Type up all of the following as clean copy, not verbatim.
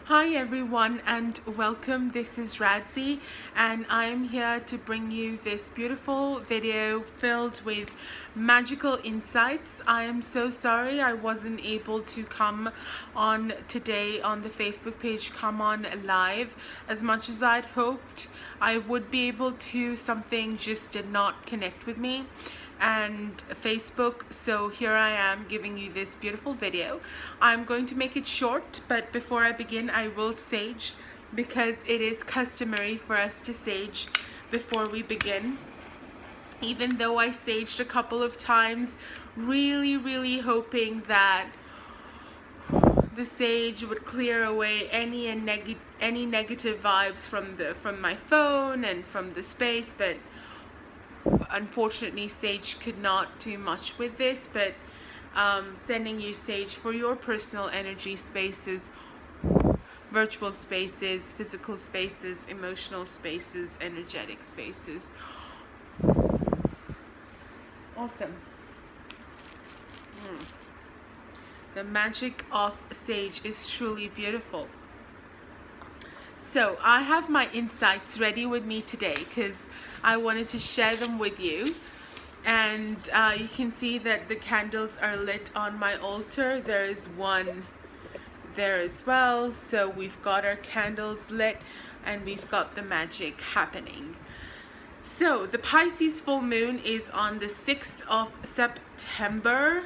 Hi everyone and welcome. This is Radzy and I'm here to bring you this beautiful video filled with magical insights. I am so sorry I wasn't able to come on today on the Facebook page, come on live as much as I'd hoped I would be able to. Something just did not connect with me and Facebook, so here I am giving you this beautiful video. I'm going to make it short, but before I begin I will sage because it is customary for us to sage before we begin. Even though I saged a couple of times, really hoping that the sage would clear away any negative vibes from my phone and from the space, but unfortunately sage could not do much with this. But sending you sage for your personal energy spaces, virtual spaces, physical spaces, emotional spaces, energetic spaces. Awesome. The magic of sage is truly beautiful. So I have my insights ready with me today because I wanted to share them with you. And you can see that the candles are lit on my altar. There is one there as well. So we've got our candles lit and we've got the magic happening. So the Pisces full moon is on the 6th of September.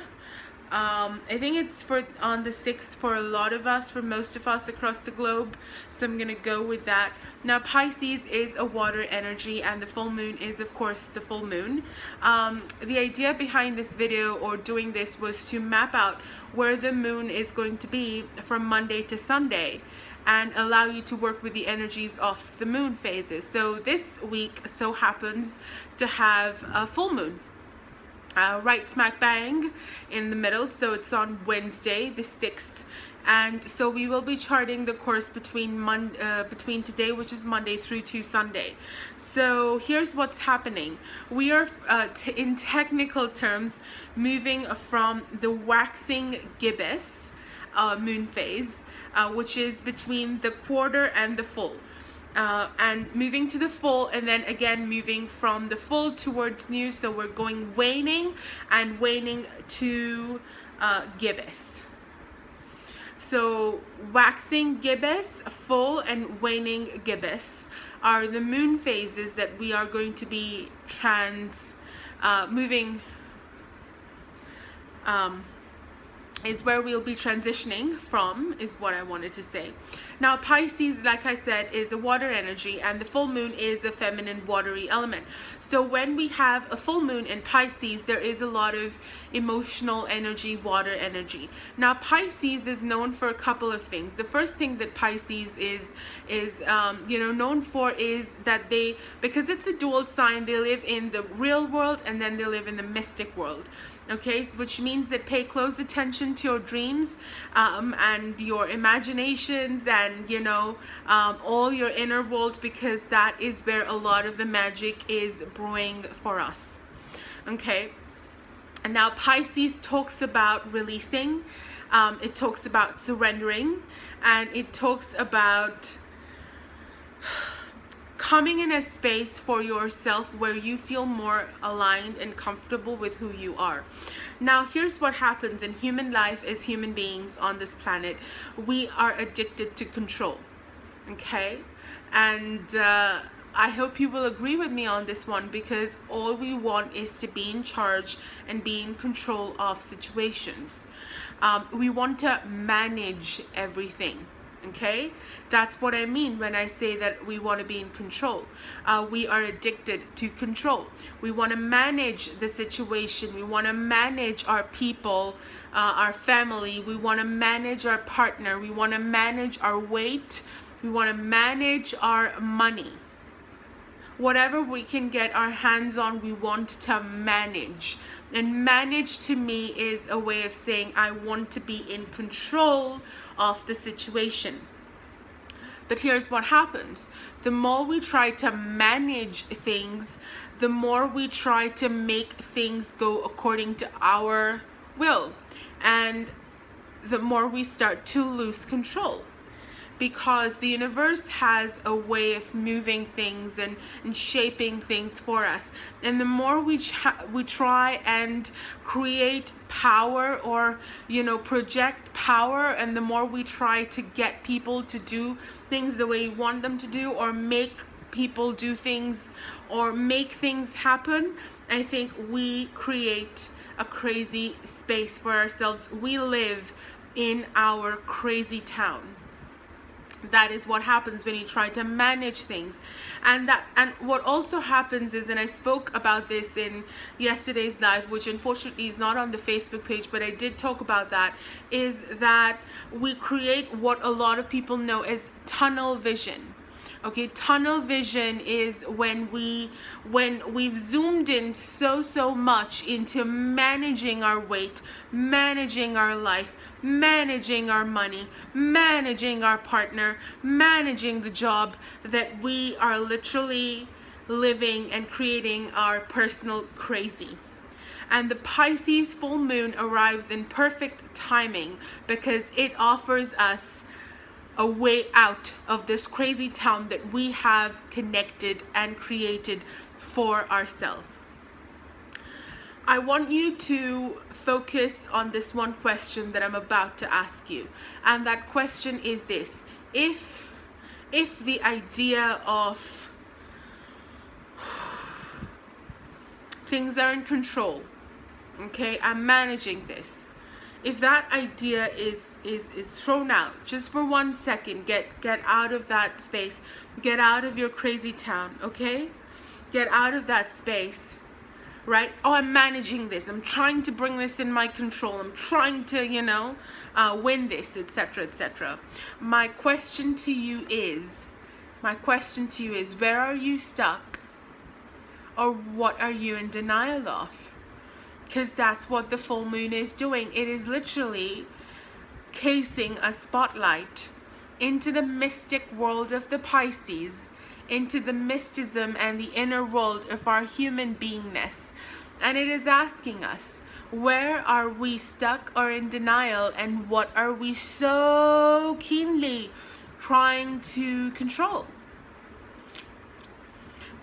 I think it's on the 6th for a lot of us, for most of us across the globe, so I'm gonna go with that. Now Pisces is a water energy and the full moon is of course the full moon. The idea behind this video or doing this was to map out where the moon is going to be from Monday to Sunday and allow you to work with the energies of the moon phases. So this week so happens to have a full moon right smack bang in the middle, so it's on Wednesday the 6th, and so we will be charting the course between today, which is Monday, through to Sunday. So here's what's happening. We are in technical terms moving from the waxing gibbous moon phase, which is between the quarter and the full. And moving to the full, and then again moving from the full towards new. So we're going waning and waning to gibbous. So waxing gibbous, full, and waning gibbous are the moon phases that we are going to be moving is where we'll be transitioning from, is what I wanted to say. Now Pisces, like I said, is a water energy and the full moon is a feminine watery element. So when we have a full moon in Pisces, there is a lot of emotional energy, water energy. Now Pisces is known for a couple of things. The first thing that Pisces is known for is that because it's a dual sign, they live in the real world and then they live in the mystic world. Okay, so which means that pay close attention to your dreams and your imaginations and all your inner world, because that is where a lot of the magic is brewing for us. Okay, and now Pisces talks about releasing, it talks about surrendering, and it talks about coming in a space for yourself where you feel more aligned and comfortable with who you are. Now here's what happens in human life as human beings on this planet. We are addicted to control. Okay, and I hope you will agree with me on this one, because all we want is to be in charge and be in control of situations. We want to manage everything. Okay, that's what I mean when I say that we want to be in control. We are addicted to control. We want to manage the situation. We want to manage our people, our family. We want to manage our partner. We want to manage our weight. We want to manage our money. Whatever we can get our hands on, we want to manage. And manage to me is a way of saying I want to be in control of the situation. But here's what happens. The more we try to manage things, the more we try to make things go according to our will. And the more we start to lose control. because the universe has a way of moving things and shaping things for us. And the more we try and create power, or project power, and the more we try to get people to do things the way you want them to do, or make people do things, or make things happen, I think we create a crazy space for ourselves. We live in our crazy town. That is what happens when you try to manage things. And what also happens is, and I spoke about this in yesterday's live, which unfortunately is not on the Facebook page, but I did talk about that, is that we create what a lot of people know as tunnel vision. Okay, tunnel vision is when we've zoomed in so much into managing our weight, managing our life, managing our money, managing our partner, managing the job, that we are literally living and creating our personal crazy. And the Pisces full moon arrives in perfect timing, because it offers us a way out of this crazy town that we have connected and created for ourselves. I want you to focus on this one question that I'm about to ask you. And that question is this: if the idea of things are in control, okay, I'm managing this, if that idea is thrown out just for 1 second, get out of that space, get out of your crazy town, okay? Get out of that space, right? Oh, I'm managing this, I'm trying to bring this in my control, I'm trying to, win this, etc., etc. My question to you is, where are you stuck? Or what are you in denial of? Because that's what the full moon is doing. It is literally casing a spotlight into the mystic world of the Pisces, into the mysticism and the inner world of our human beingness. And it is asking us, where are we stuck or in denial, and what are we so keenly trying to control?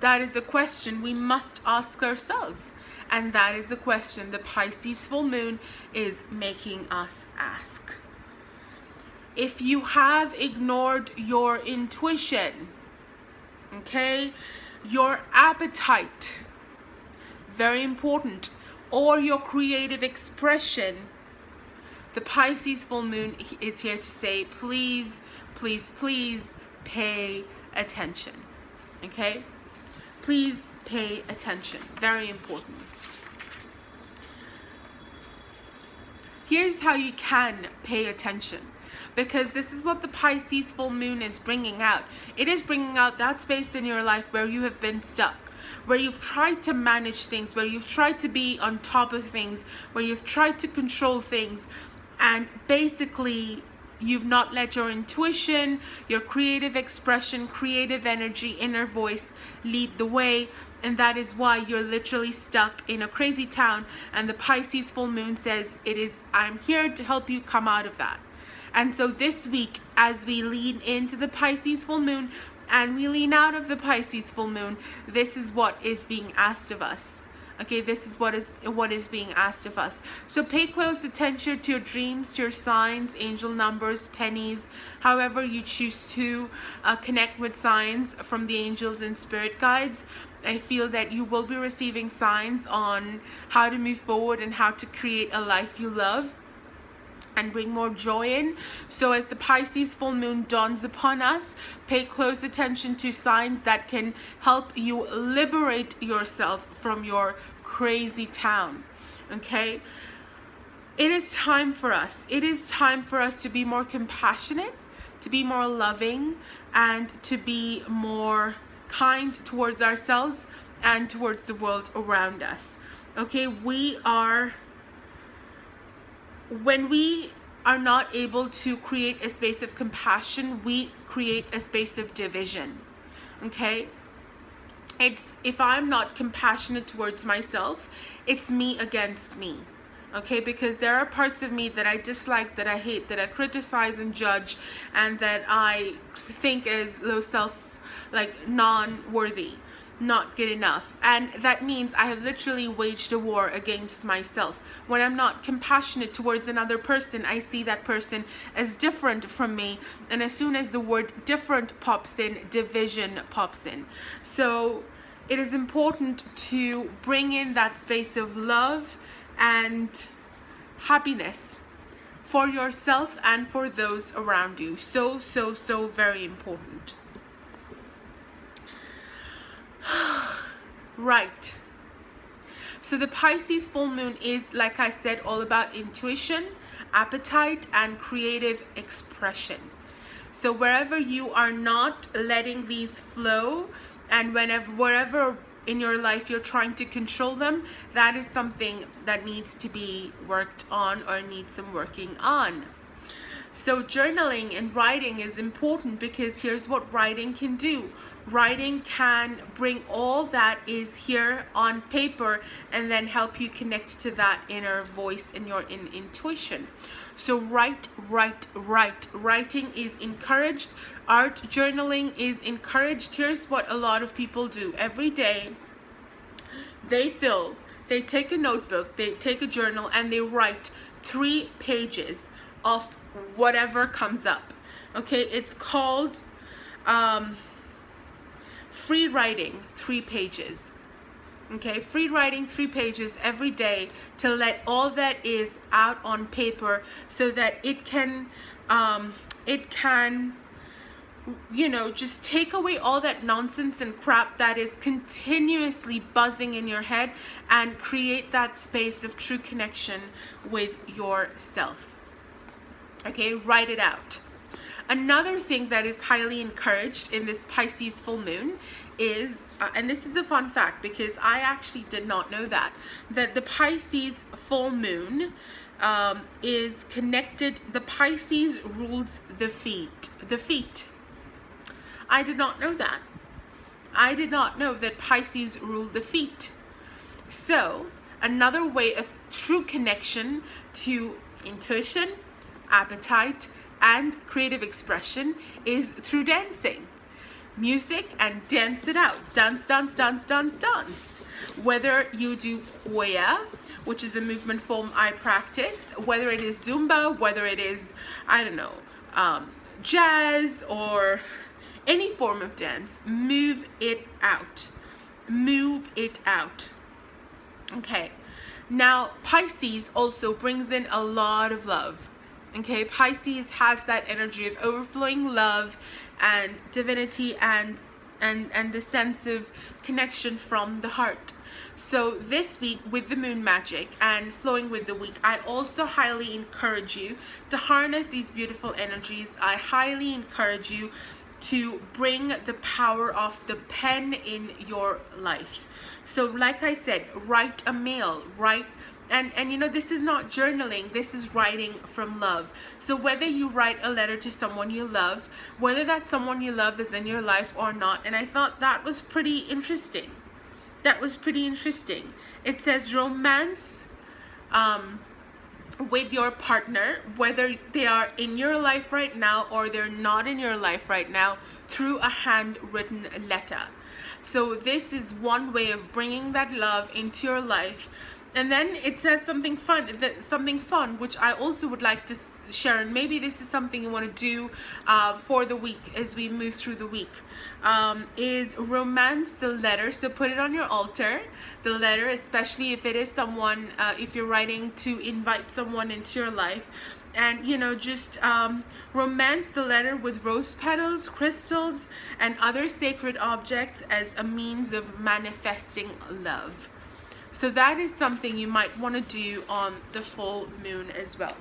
That is a question we must ask ourselves. And that is a question the Pisces full moon is making us ask. If you have ignored your intuition, okay, your appetite, very important, or your creative expression, the Pisces full moon is here to say, please, please, please pay attention, okay? Please pay attention. Very important. Here's how you can pay attention, because this is what the Pisces full moon is bringing out. It is bringing out that space in your life where you have been stuck, where you've tried to manage things, where you've tried to be on top of things, where you've tried to control things, and basically you've not let your intuition, your creative expression, creative energy, inner voice lead the way. And that is why you're literally stuck in a crazy town. And the Pisces full moon says, I'm here to help you come out of that. And so this week, as we lean into the Pisces full moon and we lean out of the Pisces full moon, this is what is being asked of us. Okay, this is what is being asked of us. So pay close attention to your dreams, to your signs, angel numbers, pennies, however you choose to connect with signs from the angels and spirit guides. I feel that you will be receiving signs on how to move forward and how to create a life you love and bring more joy in. So as the Pisces full moon dawns upon us, pay close attention to signs that can help you liberate yourself from your crazy town. Okay? It is time for us. It is time for us to be more compassionate, to be more loving, and to be more kind towards ourselves and towards the world around us. Okay? When we are not able to create a space of compassion, we create a space of division. Okay? If I'm not compassionate towards myself, it's me against me. okay? Because there are parts of me that I dislike, that I hate, that I criticize and judge, and that I think is low self, like non-worthy, not good enough. And that means I have literally waged a war against myself. When I'm not compassionate towards another person, I see that person as different from me, and as soon as the word different pops in, division pops in. So it is important to bring in that space of love and happiness for yourself and for those around you. So, so, so very important. Right. So the Pisces full moon is, like I said, all about intuition, appetite, and creative expression. So wherever you are not letting these flow, and wherever in your life you're trying to control them, that is something that needs to be worked on or needs some working on. So journaling and writing is important, because here's what writing can do. Writing can bring all that is here on paper and then help you connect to that inner voice and your intuition. So writing is encouraged. Art journaling is encouraged. Here's what a lot of people do every day. They take a notebook, they take a journal, and they write 3 pages of whatever comes up. Okay, it's called free writing 3 pages. Okay, free writing 3 pages every day to let all that is out on paper, so that it can you know, just take away all that nonsense and crap that is continuously buzzing in your head, and create that space of true connection with yourself. Okay, write it out. Another thing that is highly encouraged in this Pisces full moon is, and this is a fun fact because I actually did not know that the Pisces full moon is connected. The Pisces rules the feet. I did not know that. I did not know that Pisces ruled the feet. So another way of true connection to intuition, appetite, and creative expression is through dancing. Music, and dance it out. Dance. Whether you do Oya, which is a movement form I practice, whether it is Zumba, whether it is, I don't know, jazz, or any form of dance, move it out. Move it out. Okay. Now, Pisces also brings in a lot of love. Okay, Pisces has that energy of overflowing love and divinity and the sense of connection from the heart. So this week, with the moon magic and flowing with the week, I also highly encourage you to harness these beautiful energies. I highly encourage you to bring the power of the pen in your life. So like I said, write a mail, and you know, this is not journaling, this is writing from love. So whether you write a letter to someone you love, whether that someone you love is in your life or not, and I thought that was pretty interesting. It says romance with your partner, whether they are in your life right now or they're not in your life right now, through a handwritten letter. So this is one way of bringing that love into your life. And then it says something fun, which I also would like to share, and maybe this is something you want to do for the week as we move through the week, is romance the letter. So put it on your altar, the letter, especially if it is someone, if you're writing to invite someone into your life. And you know, just romance the letter with rose petals, crystals, and other sacred objects as a means of manifesting love. So that is something you might want to do on the full moon as well.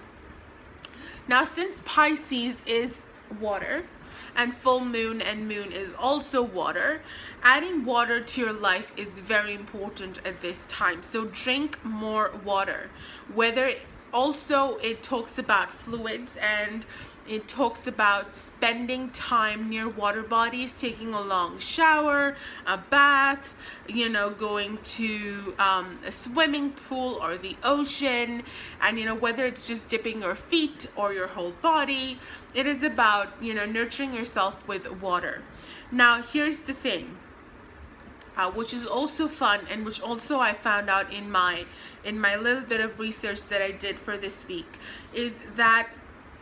Now, since Pisces is water and full moon and moon is also water, adding water to your life is very important at this time. So drink more water. Whether also it talks about fluids, and It talks about spending time near water bodies, taking a long shower, a bath, going to a swimming pool or the ocean. And, whether it's just dipping your feet or your whole body, it is about, nurturing yourself with water. Now, here's the thing. Which is also fun, and which also I found out in my little bit of research that I did for this week, is that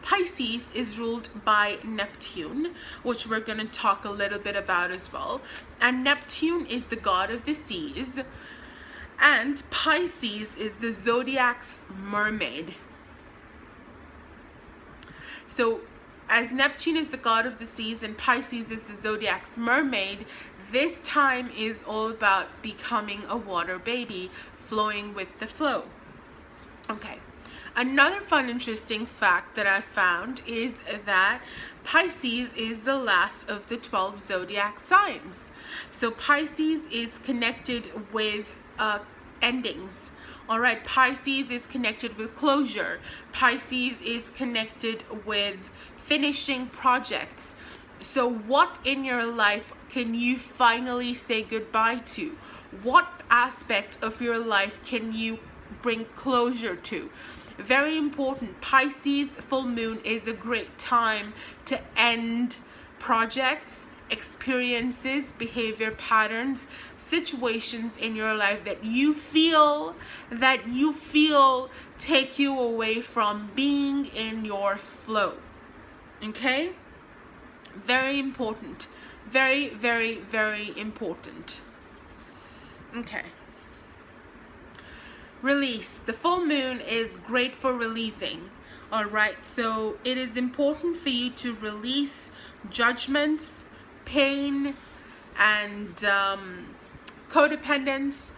Pisces is ruled by Neptune, which we're going to talk a little bit about as well. And Neptune is the god of the seas, and Pisces is the zodiac's mermaid. So as Neptune is the god of the seas and Pisces is the zodiac's mermaid, this time is all about becoming a water baby, flowing with the flow. Okay. Another fun, interesting fact that I found is that Pisces is the last of the 12 zodiac signs. So Pisces is connected with endings. All right, Pisces is connected with closure. Pisces is connected with finishing projects. So what in your life can you finally say goodbye to? What aspect of your life can you bring closure to? Very important. Pisces full moon is a great time to end projects, experiences, behavior patterns, situations in your life that you feel take you away from being in your flow. Okay? Very important. Very, very, very important. Okay. Release. The full moon is great for releasing. All right. So it is important for you to release judgments, pain, and codependence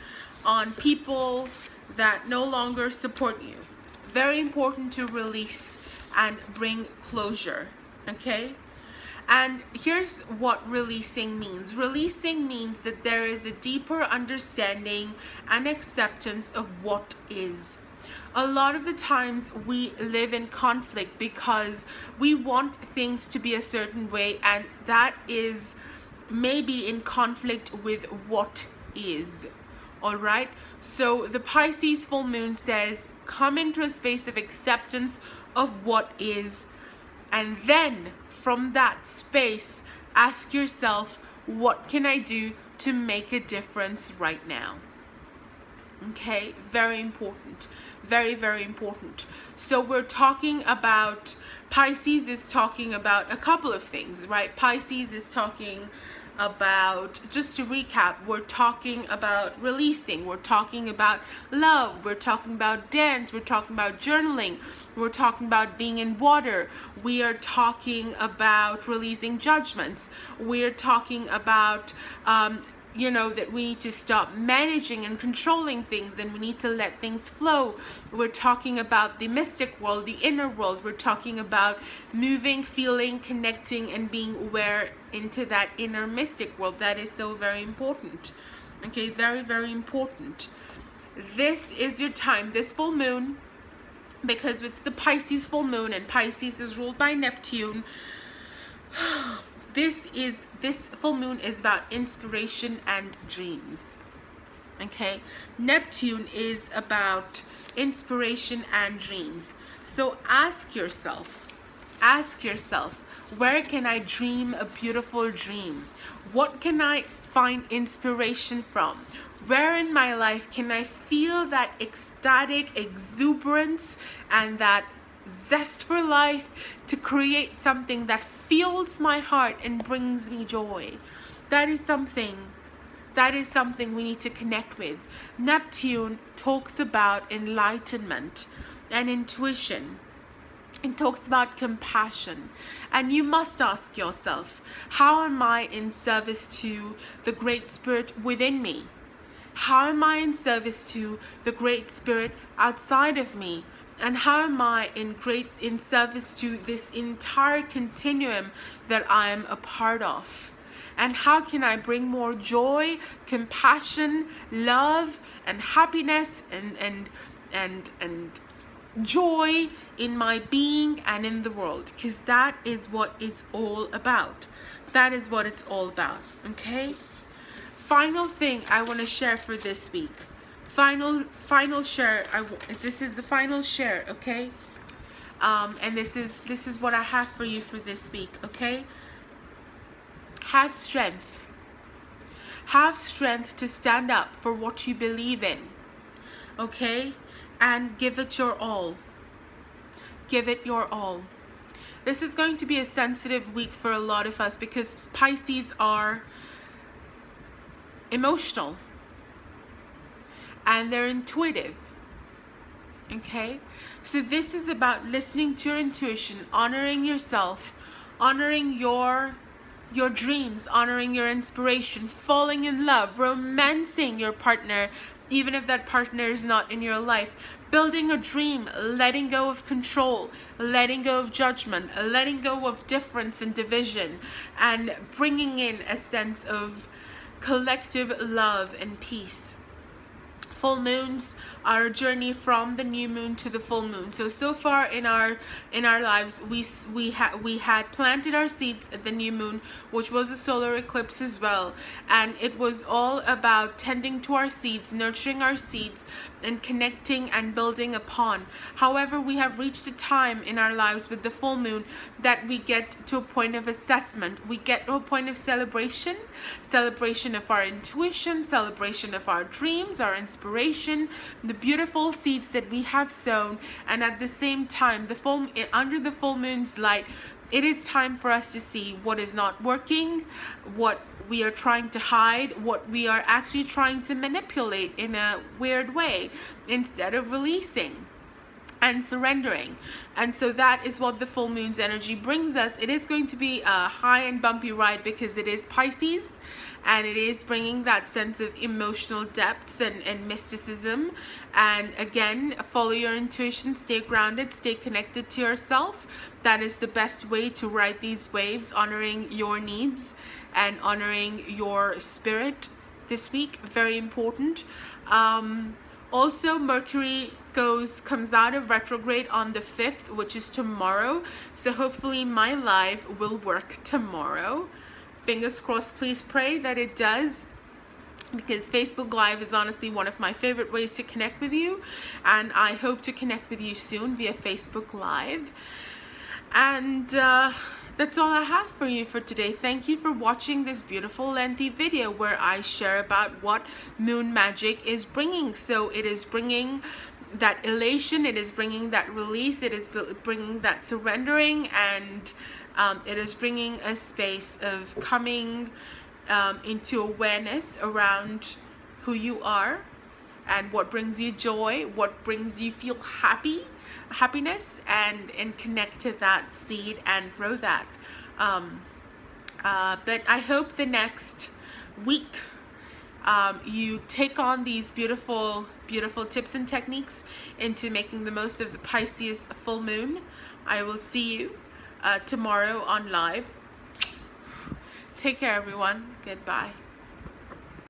on people that no longer support you. Very important to release and bring closure. Okay. And here's what releasing means. Releasing means that there is a deeper understanding and acceptance of what is. A lot of the times we live in conflict because we want things to be a certain way, and that is maybe in conflict with what is. All right? So the Pisces full moon says, come into a space of acceptance of what is. And then from that space, ask yourself, what can I do to make a difference right now? Okay, very important. Very, very important. So we're talking about, Pisces is talking about a couple of things, right? Pisces is talking about, just to recap, we're talking about releasing, we're talking about love, we're talking about dance, we're talking about journaling, we're talking about being in water, we are talking about releasing judgments, we're talking about that we need to stop managing and controlling things, and we need to let things flow. We're talking about the mystic world, the inner world. We're talking about moving, feeling, connecting, and being aware into that inner mystic world. That is so very important. Okay, very, very important. This is your time, this full moon, because it's the Pisces full moon, and Pisces is ruled by Neptune. This full moon is about inspiration and dreams. Okay, Neptune is about inspiration and dreams. So ask yourself, where can I dream a beautiful dream? What can I find inspiration from? Where in my life can I feel that ecstatic exuberance and that zest for life to create something that fuels my heart and brings me joy? That is something we need to connect with. Neptune talks about enlightenment and intuition. It talks about compassion. And you must ask yourself, how am I in service to the Great Spirit within me? How am I in service to the Great Spirit outside of me? And how am I in service to this entire continuum that I am a part of? And how can I bring more joy, compassion, love, and happiness and joy in my being and in the world, because that is what it's all about. That is what it's all about. Okay, final thing I want to share for this week. Final share. This is the final share. Okay, and this is what I have for you for this week. Okay, have strength. Have strength to stand up for what you believe in. Okay, and give it your all. Give it your all. This is going to be a sensitive week for a lot of us because Pisces are emotional and they're intuitive. Okay, so this is about listening to your intuition, honoring yourself, honoring your dreams, honoring your inspiration, falling in love, romancing your partner, even if that partner is not in your life, building a dream, letting go of control, letting go of judgment, letting go of difference and division, and bringing in a sense of collective love and peace. Full moons are a journey from the new moon to the full moon. So far in our lives, we had planted our seeds at the new moon, which was a solar eclipse as well, and it was all about tending to our seeds, nurturing our seeds, and connecting and building upon. However, we have reached a time in our lives with the full moon that we get to a point of assessment. We get to a point of celebration of our intuition, celebration of our dreams, our inspiration, the beautiful seeds that we have sown. And at the same time, under the full moon's light, it is time for us to see what is not working, what we are trying to hide, what we are actually trying to manipulate in a weird way, instead of releasing and surrendering. And so that is what the full moon's energy brings us. It is going to be a high and bumpy ride because it is Pisces, and it is bringing that sense of emotional depths and mysticism. And again, follow your intuition, stay grounded, stay connected to yourself. That is the best way to ride these waves, honoring your needs and honoring your spirit this week. Very important. Also, Mercury comes out of retrograde on the 5th, which is tomorrow. So hopefully my live will work tomorrow. Fingers crossed. Please pray that it does, because Facebook Live is honestly one of my favorite ways to connect with you, and I hope to connect with you soon via Facebook Live. And that's all I have for you for today. Thank you for watching this beautiful lengthy video where I share about what moon magic is bringing. So it is bringing that elation, it is bringing that release, it is bringing that surrendering, and it is bringing a space of coming into awareness around who you are and what brings you joy, what brings you feel happiness, and connect to that seed and grow that. But I hope the next week you take on these beautiful tips and techniques into making the most of the Pisces full moon. I will see you tomorrow on live. Take care, everyone. Goodbye.